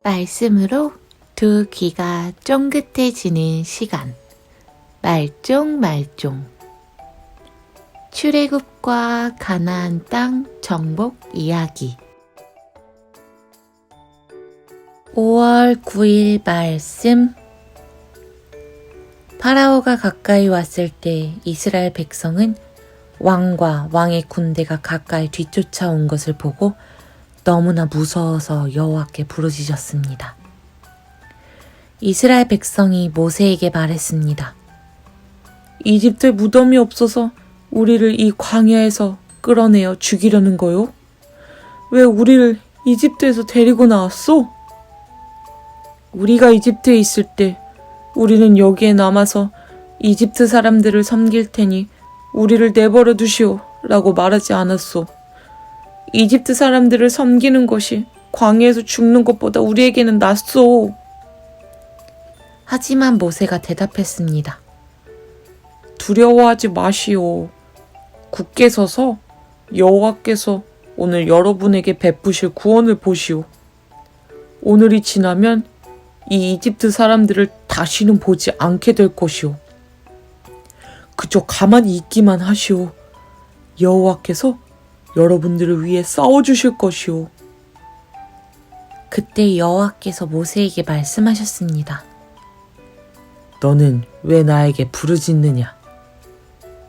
말씀으로 두 귀가 쫑긋해지는 시간. 말쫑말쫑. 출애굽과 가나안 땅 정복 이야기. 5월 9일 말씀. 파라오가 가까이 왔을 때 이스라엘 백성은 왕과 왕의 군대가 가까이 뒤쫓아온 것을 보고 너무나 무서워서 여호와께 부르짖었습니다. 이스라엘 백성이 모세에게 말했습니다. 이집트에 무덤이 없어서 우리를 이 광야에서 끌어내어 죽이려는 거요? 왜 우리를 이집트에서 데리고 나왔소? 우리가 이집트에 있을 때 우리는 여기에 남아서 이집트 사람들을 섬길 테니 우리를 내버려 두시오 라고 말하지 않았소. 이집트 사람들을 섬기는 것이 광야에서 죽는 것보다 우리에게는 낫소. 하지만 모세가 대답했습니다. 두려워하지 마시오. 굳게 서서 여호와께서 오늘 여러분에게 베푸실 구원을 보시오. 오늘이 지나면 이 이집트 사람들을 다시는 보지 않게 될 것이오. 그저 가만히 있기만 하시오. 여호와께서 여러분들을 위해 싸워주실 것이오. 그때 여호와께서 모세에게 말씀하셨습니다. 너는 왜 나에게 부르짖느냐?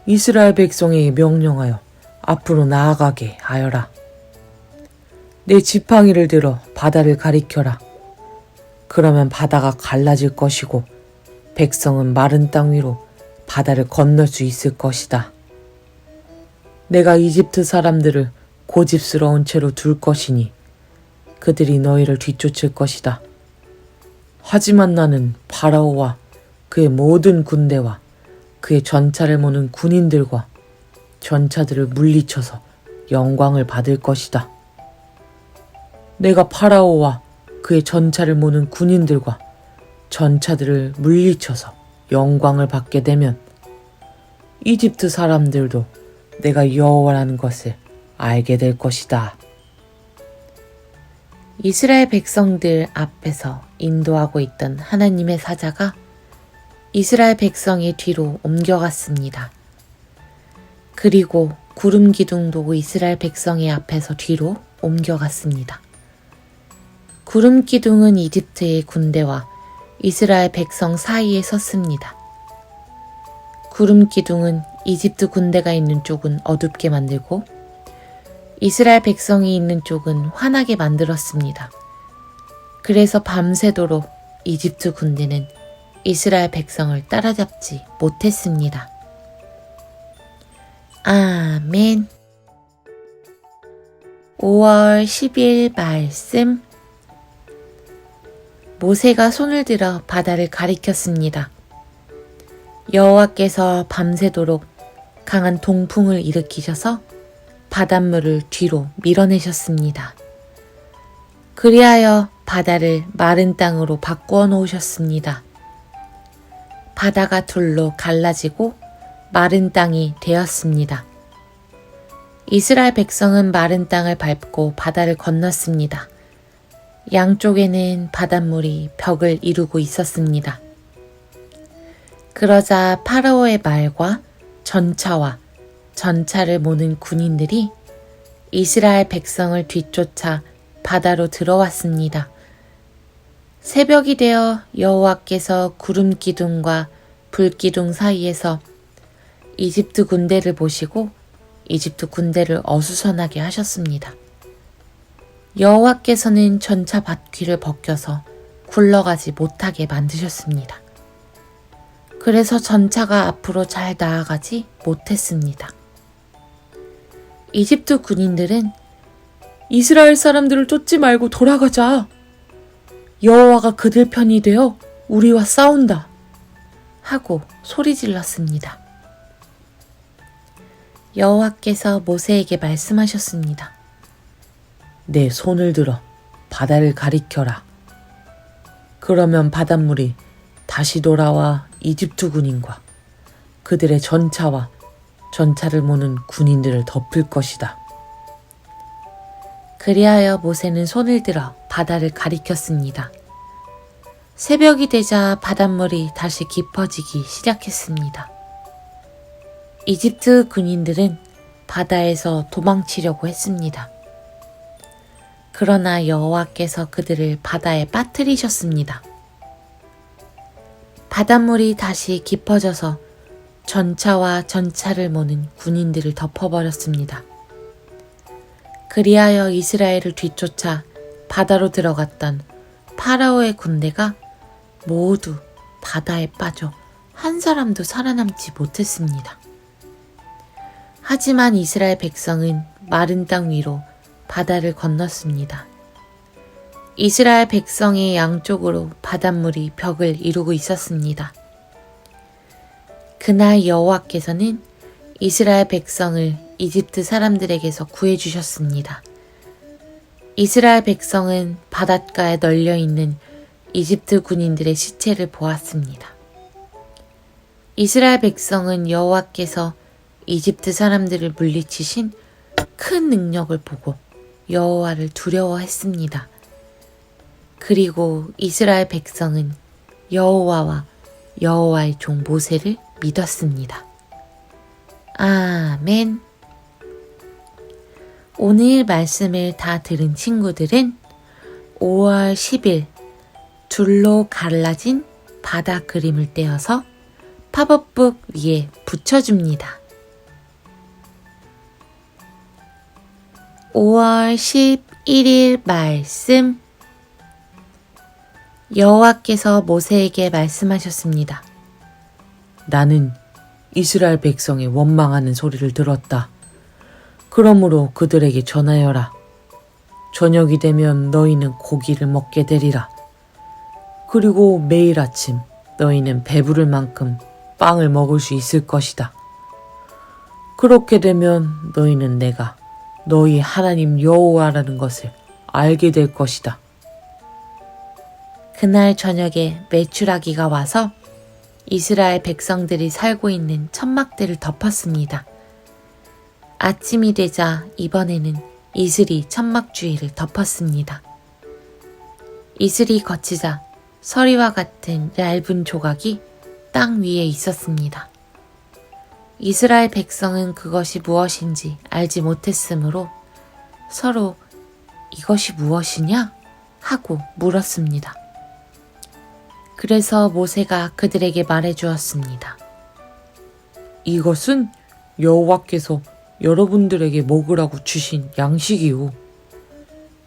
이스라엘 백성에게 명령하여 앞으로 나아가게 하여라. 내 지팡이를 들어 바다를 가리켜라. 그러면 바다가 갈라질 것이고 백성은 마른 땅 위로 바다를 건널 수 있을 것이다. 내가 이집트 사람들을 고집스러운 채로 둘 것이니 그들이 너희를 뒤쫓을 것이다. 하지만 나는 파라오와 그의 모든 군대와 그의 전차를 모는 군인들과 전차들을 물리쳐서 영광을 받을 것이다. 내가 파라오와 그의 전차를 모는 군인들과 전차들을 물리쳐서 영광을 받게 되면 이집트 사람들도 내가 여호와라는 것을 알게 될 것이다. 이스라엘 백성들 앞에서 인도하고 있던 하나님의 사자가 이스라엘 백성의 뒤로 옮겨갔습니다. 그리고 구름 기둥도 이스라엘 백성의 앞에서 뒤로 옮겨갔습니다. 구름 기둥은 이집트의 군대와 이스라엘 백성 사이에 섰습니다. 구름 기둥은 이집트 군대가 있는 쪽은 어둡게 만들고 이스라엘 백성이 있는 쪽은 환하게 만들었습니다. 그래서 밤새도록 이집트 군대는 이스라엘 백성을 따라잡지 못했습니다. 아멘. 5월 10일 말씀. 모세가 손을 들어 바다를 가리켰습니다. 여호와께서 밤새도록 강한 동풍을 일으키셔서 바닷물을 뒤로 밀어내셨습니다. 그리하여 바다를 마른 땅으로 바꾸어 놓으셨습니다. 바다가 둘로 갈라지고 마른 땅이 되었습니다. 이스라엘 백성은 마른 땅을 밟고 바다를 건넜습니다. 양쪽에는 바닷물이 벽을 이루고 있었습니다. 그러자 파라오의 말과 전차와 전차를 모는 군인들이 이스라엘 백성을 뒤쫓아 바다로 들어왔습니다. 새벽이 되어 여호와께서 구름 기둥과 불 기둥 사이에서 이집트 군대를 보시고 이집트 군대를 어수선하게 하셨습니다. 여호와께서는 전차 밧귀를 벗겨서 굴러가지 못하게 만드셨습니다. 그래서 전차가 앞으로 잘 나아가지 못했습니다. 이집트 군인들은 이스라엘 사람들을 쫓지 말고 돌아가자. 여호와가 그들 편이 되어 우리와 싸운다. 하고 소리질렀습니다. 여호와께서 모세에게 말씀하셨습니다. 내 손을 들어 바다를 가리켜라. 그러면 바닷물이 다시 돌아와 이집트 군인과 그들의 전차와 전차를 모는 군인들을 덮을 것이다. 그리하여 모세는 손을 들어 바다를 가리켰습니다. 새벽이 되자 바닷물이 다시 깊어지기 시작했습니다. 이집트 군인들은 바다에서 도망치려고 했습니다. 그러나 여호와께서 그들을 바다에 빠뜨리셨습니다. 바닷물이 다시 깊어져서 전차와 전차를 모는 군인들을 덮어버렸습니다. 그리하여 이스라엘을 뒤쫓아 바다로 들어갔던 파라오의 군대가 모두 바다에 빠져 한 사람도 살아남지 못했습니다. 하지만 이스라엘 백성은 마른 땅 위로 바다를 건넜습니다. 이스라엘 백성의 양쪽으로 바닷물이 벽을 이루고 있었습니다. 그날 여호와께서는 이스라엘 백성을 이집트 사람들에게서 구해주셨습니다. 이스라엘 백성은 바닷가에 널려있는 이집트 군인들의 시체를 보았습니다. 이스라엘 백성은 여호와께서 이집트 사람들을 물리치신 큰 능력을 보고 여호와를 두려워했습니다. 그리고 이스라엘 백성은 여호와와 여호와의 종 모세를 믿었습니다. 아멘. 오늘 말씀을 다 들은 친구들은 5월 10일 둘로 갈라진 바다 그림을 떼어서 팝업북 위에 붙여줍니다. 5월 11일 말씀. 여호와께서 모세에게 말씀하셨습니다. 나는 이스라엘 백성이 원망하는 소리를 들었다. 그러므로 그들에게 전하여라. 저녁이 되면 너희는 고기를 먹게 되리라. 그리고 매일 아침 너희는 배부를 만큼 빵을 먹을 수 있을 것이다. 그렇게 되면 너희는 내가 너희 하나님 여호와라는 것을 알게 될 것이다. 그날 저녁에 메추라기가 와서 이스라엘 백성들이 살고 있는 천막들을 덮었습니다. 아침이 되자 이번에는 이슬이 천막 주위를 덮었습니다. 이슬이 거치자 서리와 같은 얇은 조각이 땅 위에 있었습니다. 이스라엘 백성은 그것이 무엇인지 알지 못했으므로 서로 이것이 무엇이냐? 하고 물었습니다. 그래서 모세가 그들에게 말해주었습니다. 이것은 여호와께서 여러분들에게 먹으라고 주신 양식이요.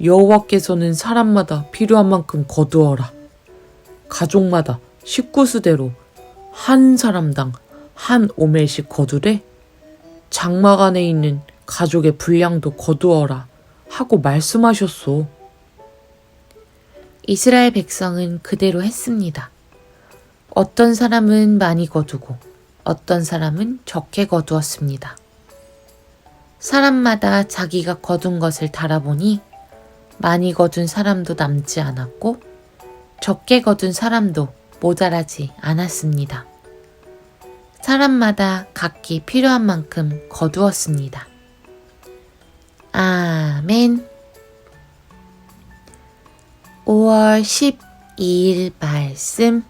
여호와께서는 사람마다 필요한 만큼 거두어라. 가족마다 식구수대로 한 사람당 한 오멜씩 거두되 장막 안에 있는 가족의 분량도 거두어라 하고 말씀하셨소. 이스라엘 백성은 그대로 했습니다. 어떤 사람은 많이 거두고 어떤 사람은 적게 거두었습니다. 사람마다 자기가 거둔 것을 달아보니 많이 거둔 사람도 남지 않았고 적게 거둔 사람도 모자라지 않았습니다. 사람마다 각기 필요한 만큼 거두었습니다. 아멘. 5월 12일 말씀.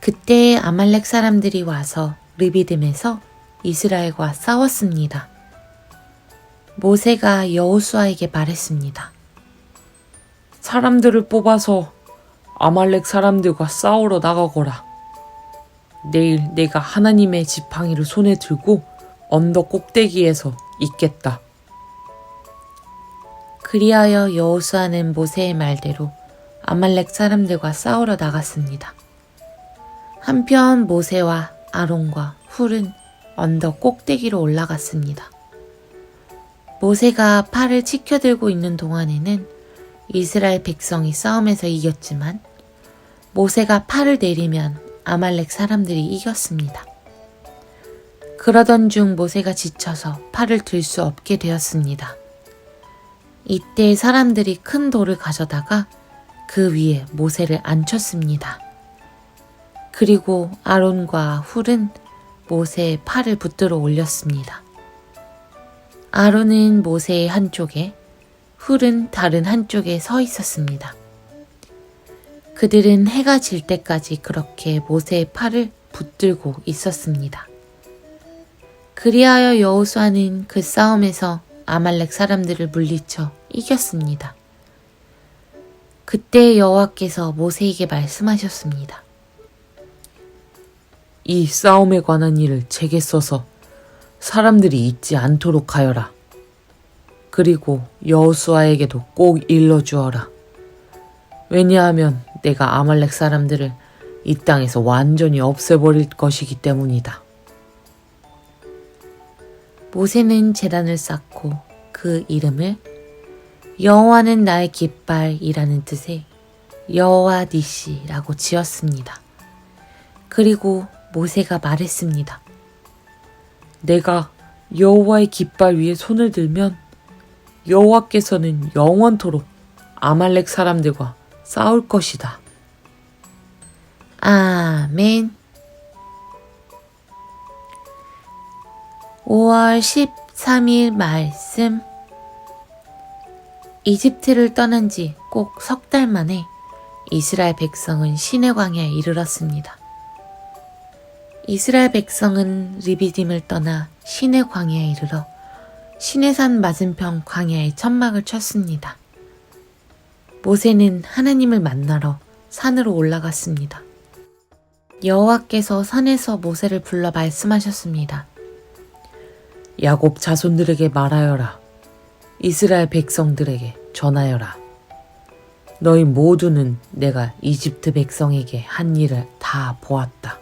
그때 아말렉 사람들이 와서 르비딤에서 이스라엘과 싸웠습니다. 모세가 여호수아에게 말했습니다. 사람들을 뽑아서 아말렉 사람들과 싸우러 나가거라. 내일 내가 하나님의 지팡이를 손에 들고 언덕 꼭대기에서 있겠다. 그리하여 여호수아는 모세의 말대로 아말렉 사람들과 싸우러 나갔습니다. 한편 모세와 아론과 훌은 언덕 꼭대기로 올라갔습니다. 모세가 팔을 치켜들고 있는 동안에는 이스라엘 백성이 싸움에서 이겼지만 모세가 팔을 내리면 아말렉 사람들이 이겼습니다. 그러던 중 모세가 지쳐서 팔을 들 수 없게 되었습니다. 이때 사람들이 큰 돌을 가져다가 그 위에 모세를 앉혔습니다. 그리고 아론과 훌은 모세의 팔을 붙들어 올렸습니다. 아론은 모세의 한쪽에, 훌은 다른 한쪽에 서 있었습니다. 그들은 해가 질 때까지 그렇게 모세의 팔을 붙들고 있었습니다. 그리하여 여호수아는 그 싸움에서 아말렉 사람들을 물리쳐 이겼습니다. 그때 여호와께서 모세에게 말씀하셨습니다. 이 싸움에 관한 일을 책에 써서 사람들이 잊지 않도록 하여라. 그리고 여호수아에게도 꼭 일러주어라. 왜냐하면 내가 아말렉 사람들을 이 땅에서 완전히 없애버릴 것이기 때문이다. 모세는 제단을 쌓고 그 이름을 여호와는 나의 깃발이라는 뜻의 여호와 니시라고 지었습니다. 그리고 모세가 말했습니다. 내가 여호와의 깃발 위에 손을 들면 여호와께서는 영원토록 아말렉 사람들과 싸울 것이다. 아멘. 5월 13일 말씀. 이집트를 떠난 지 꼭 석 달 만에 이스라엘 백성은 시내 광야에 이르렀습니다. 이스라엘 백성은 르비딤을 떠나 시내 광야에 이르러 시내산 맞은편 광야에 천막을 쳤습니다. 모세는 하나님을 만나러 산으로 올라갔습니다. 여호와께서 산에서 모세를 불러 말씀하셨습니다. 야곱 자손들에게 말하여라. 이스라엘 백성들에게 전하여라. 너희 모두는 내가 이집트 백성에게 한 일을 다 보았다.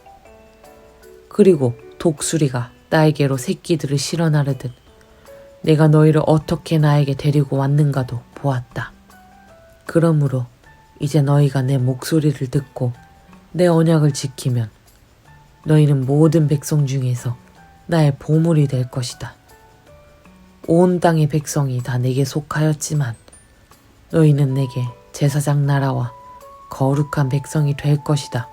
그리고 독수리가 나에게로 새끼들을 실어 나르듯 내가 너희를 어떻게 나에게 데리고 왔는가도 보았다. 그러므로 이제 너희가 내 목소리를 듣고 내 언약을 지키면 너희는 모든 백성 중에서 나의 보물이 될 것이다. 온 땅의 백성이 다 내게 속하였지만 너희는 내게 제사장 나라와 거룩한 백성이 될 것이다.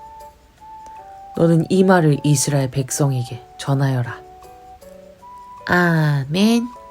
너는 이 말을 이스라엘 백성에게 전하여라. 아멘.